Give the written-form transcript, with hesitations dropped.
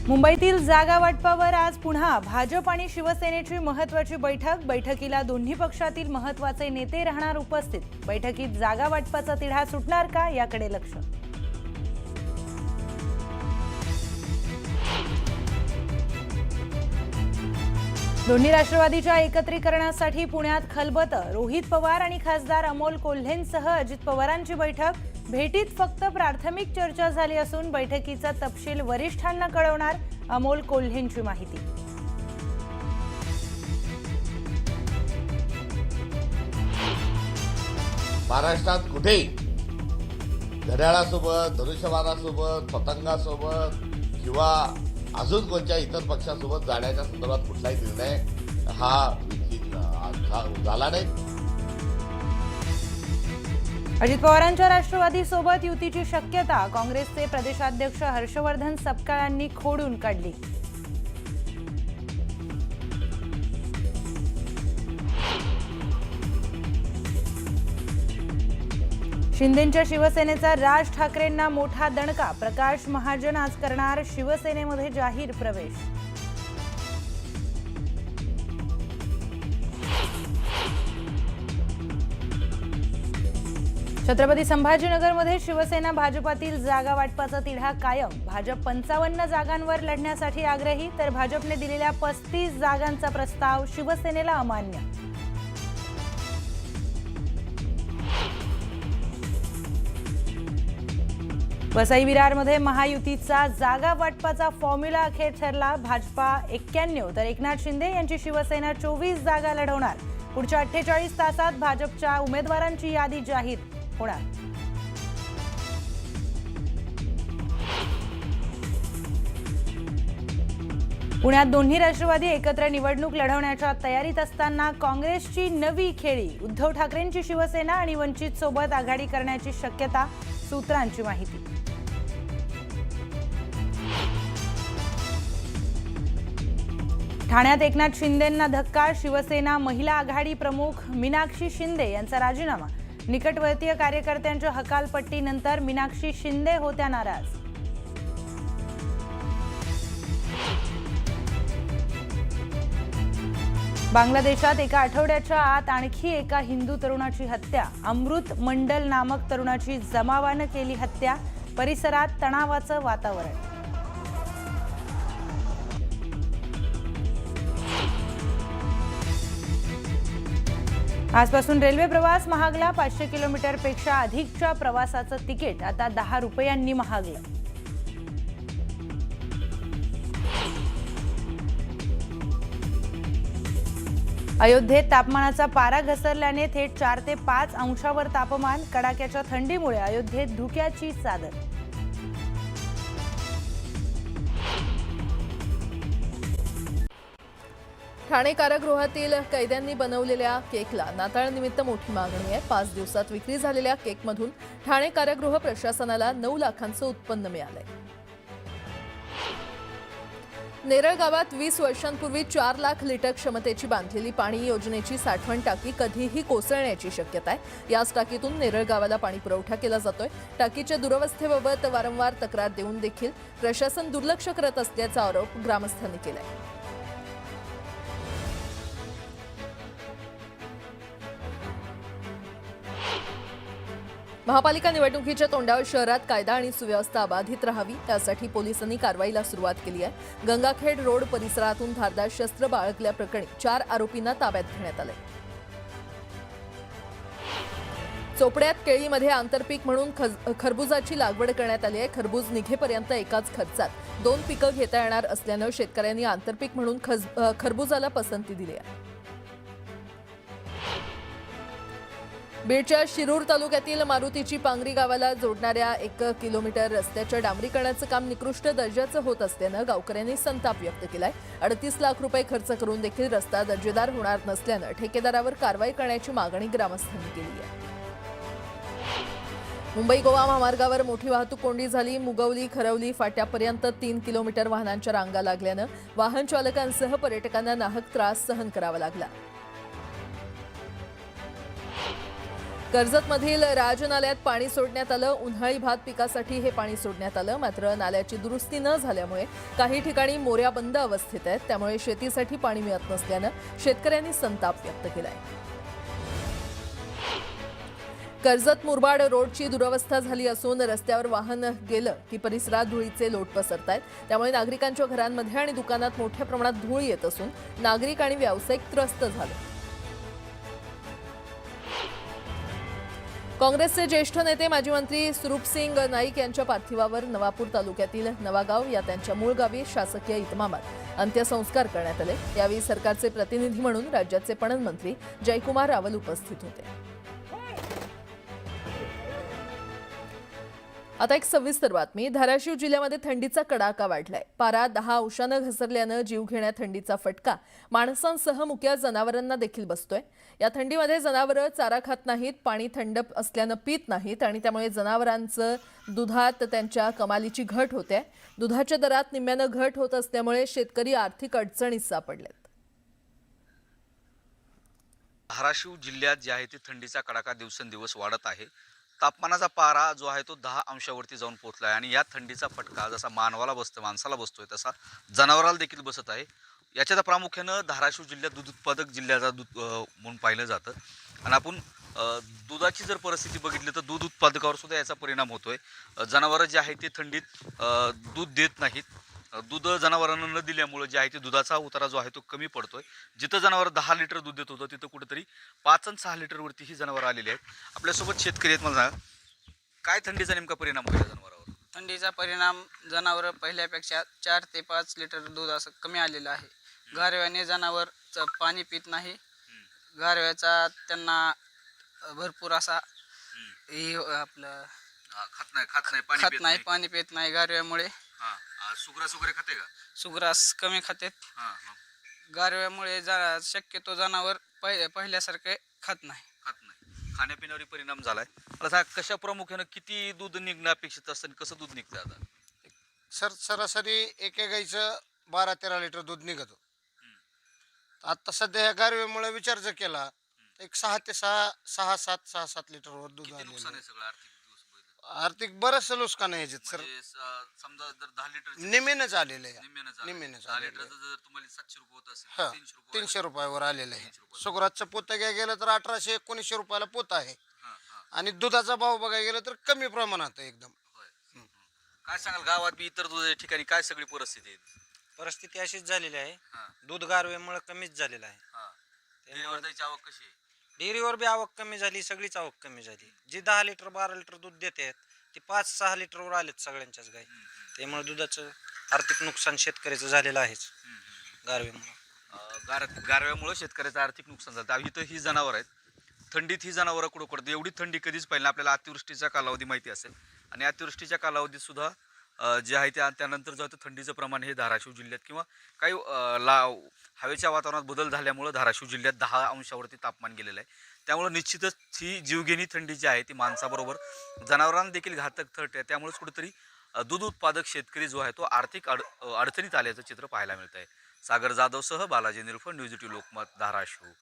मुंबईतील जागा वाटपावर आज पुन्हा भाजप आणि शिवसेनेची महत्त्वाची बैठक। बैठकीला दोन्ही पक्षातील महत्त्वाचे नेते राहणार उपस्थित। बैठकीत जागा वाटपाचा तिढा सुटणार का याकडे लक्ष। दोन्ही राष्ट्रवादीच्या एकत्रीकरणासाठी पुण्यात खलबत। रोहित पवार आणि खासदार अमोल कोल्हेंसह अजित पवारांची बैठक। भेटीत फक्त प्राथमिक चर्चा झाली असून बैठकीचा तपशील वरिष्ठांना कळवणार, अमोल कोल्हेंची माहिती। महाराष्ट्रात कुठेही घड्याळासोबत, धनुष्यबाणासोबत, पतंगासोबत किंवा अजून कोणत्या इतर पक्षासोबत जाण्याच्या संदर्भात कुठलाही निर्णय हा झाला नाही। अजित पवारांच्या राष्ट्रवादी सोबत युतीची शक्यता काँग्रेसचे प्रदेशाध्यक्ष हर्षवर्धन सपकाळ यांनी खोडून काढली। शिंदेंच्या शिवसेनेचा राज ठाकरेंना मोठा दणका। प्रकाश महाजन आज करणार शिवसेनेमध्ये जाहीर प्रवेश। छत्रपती संभाजीनगरमध्ये शिवसेना भाजपातील जागा वाटपाचा तिढा कायम। भाजप 55 जागांवर लढण्यासाठी आग्रही, तर भाजपने दिलेल्या 35 जागांचा प्रस्ताव शिवसेनेला अमान्य। वसई विरारमध्ये महायुतीचा जागा वाटपाचा फॉर्म्युला अखेर ठरला। भाजपा 91 तर एकनाथ शिंदे यांची शिवसेना 24 जागा लढवणार। पुढच्या 48 तासात भाजपच्या उमेदवारांची यादी जाहीर होणार। पुण्यात दोन्ही राष्ट्रवादी एकत्र निवडणूक लढवण्याच्या तयारीत असताना काँग्रेसची नवी खेळी। उद्धव ठाकरेंची शिवसेना आणि वंचित सोबत आघाडी करण्याची शक्यता, सूत्रांची माहिती। ठाण्यात एकनाथ शिंदेंना धक्का। शिवसेना महिला आघाडी प्रमुख मीनाक्षी शिंदे यांचा राजीनामा। निकटवर्तीय कार्यकर्त्यांच्या हकालपट्टीनंतर मीनाक्षी शिंदे होत्या नाराज। बांगलादेशात एका आठवड्याच्या आत आणखी एका हिंदू तरुणाची हत्या। अमृत मंडल नामक तरुणाची जमावानं केली हत्या। परिसरात तणावाचं वातावरण। आजपासून रेल्वे प्रवास महागला। 500 किलोमीटरपेक्षा अधिकच्या प्रवासाचं तिकीट आता 10 रुपयांनी महागलं। अयोध्येत तापमानाचा पारा घसरल्याने थेट 4 ते 5 अंशावर तापमान। कडाक्याच्या थंडीमुळे अयोध्येत धुक्याची चादर। ठाणे कारागृहातील कैद्यांनी बनवलेल्या केकला नाताळनिमित्त मोठी मागणी आहे। 5 दिवसात विक्री झालेल्या केकमधून ठाणे कारागृह प्रशासनाला 9 लाखांचं उत्पन्न मिळालंय। नेरळ गावात 20 वर्षांपूर्वी 4 लाख लिटर क्षमतेची बांधलेली पाणी योजनेची साठवण टाकी कधीही कोसळण्याची शक्यता आहे। याच टाकीतून नेरळ गावाला पाणी पुरवठा केला जातोय। टाकीच्या दुरवस्थेबाबत वारंवार तक्रार देऊन देखील प्रशासन दुर्लक्ष करत असल्याचा आरोप ग्रामस्थांनी केलाय। महापालिका निवडणुकीच्या तोंडावर शहरात कायदा आणि सुव्यवस्था अबाधित राहावी यासाठी पोलिसांनी कारवाईला सुरुवात केली आहे। गंगाखेड रोड परिसरातून धारदार शस्त्र बाळगल्याप्रकरणी 4 आरोपींना ताब्यात घेण्यात आले। चोपड्यात केळीमध्ये आंतरपीक म्हणून खरबुजाची लागवड करण्यात आली आहे। खरबूज निघेपर्यंत एकाच खर्चात 2 पिकं घेता येणार असल्यानं शेतकऱ्यांनी आंतरपीक म्हणून खरबुजाला पसंती दिली आहे। बीडच्या शिरूर तालुक्यातील मारुतीची पांगरी गावाला जोडणाऱ्या 1 किलोमीटर रस्त्याच्या डांबरीकरणाचं काम निकृष्ट दर्जाचं होत असल्यानं गावकऱ्यांनी संताप व्यक्त केलाय। 38 लाख रुपये खर्च करून देखील रस्ता दर्जेदार होणार नसल्यानं ठेकेदारावर कारवाई करण्याची मागणी ग्रामस्थांनी केली आहे। मुंबई गोवा महामार्गावर मोठी वाहतूक कोंडी झाली। मुगवली खरवली फाट्यापर्यंत 3 किलोमीटर वाहनांच्या रांगा लागल्यानं वाहन चालकांसह पर्यटकांना नाहक त्रास सहन करावा लागला। कर्जतमधील राज नाल्यात पाणी सोडण्यात आलं. उन्हाळी भात पिकासाठी हे पाणी सोडण्यात आलं. मात्र नाल्याची दुरुस्ती न झाल्यामुळे काही ठिकाणी मोऱ्या बंद अवस्थेत आहेत. त्यामुळे शेतीसाठी पाणी मिळत नसल्यानं शेतकऱ्यांनी संताप व्यक्त केलाय. कर्जत मुरबाड रोडची दुरवस्था झाली असून रस्त्यावर वाहन गेलं की परिसरात धुळीचे लोट पसरतायत. त्यामुळे नागरिकांच्या घरांमध्ये आणि दुकानात मोठ्या प्रमाणात धूळ येत असून नागरिक आणि व्यावसायिक त्रस्त झाले. काँग्रेसचे ज्येष्ठ नेते माजी मंत्री सुरूपसिंग नाईक यांच्या पार्थिवावर नवापूर तालुक्यातील नवागाव या त्यांच्या मूळ गावी शासकीय इतमामात अंत्यसंस्कार करण्यात आले. यावेळी सरकारचे प्रतिनिधी म्हणून राज्याचे पणन मंत्री जयकुमार रावल उपस्थित होते. आता एक सविस्तर बातमी. धाराशिव जिल्ह्यामध्ये थंडीचा कडाका वाढलाय. पारा 10 अंशानं घसरल्यानं जीवघेण्या थंडीचा फटका माणसांसह मुक्या जनावरांना देखील बसतोय. या थंडीमध्ये जनावरं चारा खात नाहीत, पाणी थंड असल्यानं पित नाहीत आणि त्यामुळे जनावरांचं दुधात त्यांच्या कमालीची घट होते. दुधाच्या दरात निम्म्यानं घट होत असल्यामुळे शेतकरी आर्थिक अडचणीत सापडलेत. धाराशिव जिल्ह्यात जे आहे ते थंडीचा कडाका दिवसेंदिवस वाढत आहे. तापमानाचा पारा जो आहे तो 10 अंशावरती जाऊन पोहोचला आहे आणि या थंडीचा फटका जसा माणसाला बसतोय तसा जनावराला देखील बसत आहे. याच्यात प्रामुख्यानं धाराशिव जिल्ह्यात दूध उत्पादक जिल्ह्याचा म्हणून पाहिलं जातं आणि आपण दुधाची जर परिस्थिती बघितली तर दूध उत्पादकावर सुद्धा याचा परिणाम होतोय. जनावरं जे आहे ते थंडीत दूध देत नाहीत. दूध जनावरांना न दिल्यामुळे जे आहे ते दुधाचा उतारा जो आहे तो कमी पडतोय. जिथं जनावर 10 लिटर दूध देत होतं तिथं कुठेतरी 5 आणि 6 लिटरवरती ही जनावरं आलेली आहेत. आपल्यासोबत शेतकरी आहेत. मला सांगा, काय थंडीचा नेमका परिणाम होईल जनावरांवर? थंडीचा परिणाम जनावर पहिल्यापेक्षा 4 ते 5 लिटर दूध असं कमी आलेलं आहे. गारव्याने जनावर पाणी पित नाही. गारव्याचा त्यांना भरपूर असा आपलं खात नाही, पाणी पित नाही. गारव्यामुळे सुग्रास वगैरे खाते का? सुग्रास कमी खातेत. गारव्यामुळे शक्यतो जनावर पहिल्यासारखे खात नाही. खाण्यापिण्यावर परिणाम झालाय. मला सांग, कशा प्रामुख्यानं किती दूध निघणं अपेक्षित असतं आणि कसं दूध निघतं आता? सरासरी एका गाईचं 12-13 लिटर दूध निघत. आता सध्या ह्या गारव्यामुळे विचार जर केला तर एक 6-7 लिटरवर दूध किती नुकसान आहे सगळं आर्थिक दिवस बघितलं? आर्थिक बरंच नुकसान आहे ह्याच्यात सर. म्हणजे समजा जर 10 लिटर निम्मेनंच आलेलं आहे. निम्म्यानं 10 लिटरचं जर तुम्हाला 700 रुपये होत असेल हा, 300 रुपये 300 रुपयावर आलेलं आहे. सुगराजचं पोतं घ्या गेलं तर 1800-1900 रुपयाला पोत आहे आणि दुधाचा भाव बघायला गेलं तर कमी प्रमाणात आहे एकदम. काय सांगाल, गावात बी इतर दूध ठिकाणी काय सगळी परिस्थिती आहे? परिस्थिती अशीच झालेली आहे. दूध गारव्यामुळे कमीच झालेलं आहे. डेअरीवर जायची आवक कशी आहे? डेअरीवर बी आवक कमी झाली, सगळीच आवक कमी झाली. जी 10 लिटर 12 लिटर दूध देतात ती 5-6 लिटरवर आलेत सगळ्यांच्याच गाई. त्यामुळे दुधाचं आर्थिक नुकसान शेतकऱ्याचं झालेलं आहेच गारव्यामुळे. गारव्यामुळे शेतकऱ्याचं आर्थिक नुकसान झालं. इथं ही जनावर आहेत. थंडीत ही जनावरं कुठं पडतात? एवढी थंडी कधीच पाहिजे. आपल्याला अतिवृष्टीचा कालावधी माहिती असेल आणि अतिवृष्टीच्या कालावधीत सुद्धा जे आहे त्यानंतर जो थंडीचं प्रमाण हे धाराशिव जिल्ह्यात किंवा काही हवेच्या वातावरणात बदल झाल्यामुळं धाराशिव जिल्ह्यात 10 अंशावरती तापमान गेलेलं आहे. त्यामुळे निश्चितच ही जीवघेणी थंडी जी आहे ती माणसाबरोबर जनावरांना देखील घातक ठरते. त्यामुळेच कुठेतरी दूध उत्पादक शेतकरी जो आहे तो आर्थिक अडचणीत आल्याचं चित्र पाहायला मिळत आहे. सागर जाधवसह बालाजी निरफळ, न्यूज 18 लोकमत, धाराशिव.